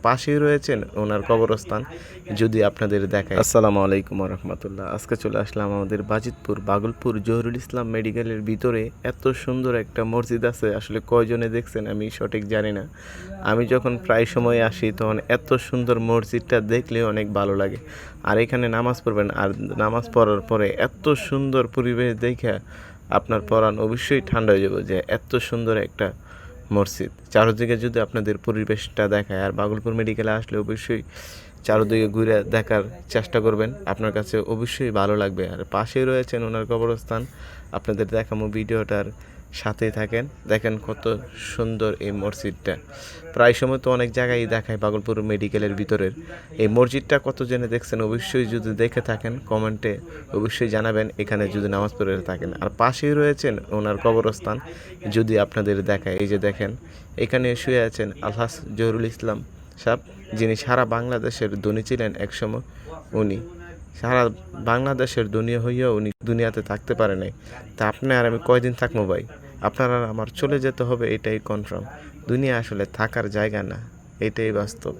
পাশেই রয়েছেন ওনার কবরস্থান, যদি আপনাদের দেখায়। আসসালামু আলাইকুম রহমতুল্লাহ। আজকে চলে আসলাম আমাদের বাজিতপুর বাগলপুর জহুরুল ইসলাম মেডিকেলের ভিতরে। এত সুন্দর একটা মসজিদ আছে, আসলে কয়জনে দেখছেন আমি সঠিক জানি না। আমি যখন প্রায় সময় আসি তখন এত সুন্দর মসজিদটা দেখলে অনেক ভালো লাগে। আর এখানে নামাজ পড়বেন, আর নামাজ পড়ার পরে এত সুন্দর পরিবেশ দেখে আপনার পরাণ অবশ্যই ঠান্ডা হয়ে যাবে, যে এত সুন্দর একটা মসজিদ। চারদিকে যদি আপনাদের পরিবেশটা দেখায়, আর বাগলপুর মেডিকেলে আসলে অবশ্যই চারদিকে ঘুরে দেখার চেষ্টা করবেন, আপনার কাছে অবশ্যই ভালো লাগবে। আর পাশেই রয়েছেন ওনার কবরস্থান, আপনাদের দেখামো, ভিডিওটার সাথেই থাকেন। দেখেন কত সুন্দর এই মসজিদটা। প্রায় সময় তো অনেক জায়গায় দেখায় বাগলপুর মেডিকেলের ভিতরের এই মসজিদটা। কত জনে দেখছেন অবশ্যই যদি দেখে থাকেন কমেন্টে অবশ্যই জানাবেন, এখানে যদি নামাজ পড়ে থাকেন। আর পাশেই রয়েছেন ওনার কবরস্থান, যদি আপনাদের দেখায়। এই যে দেখেন, এখানে শুয়ে আছেন আলহাজ জহুরুল ইসলাম সাহেব, যিনি সারা বাংলাদেশের ধনী ছিলেন একসময়। উনি সারা বাংলাদেশের দুনিয়া হইয়াও উনি দুনিয়াতে থাকতে পারে নাই। তা আপনি আর আমি কয়দিন থাকবো ভাই? আপনার আর আমার চলে যেতে হবে, এটাই কনফার্ম। দুনিয়া আসলে থাকার জায়গা না, এটাই বাস্তব।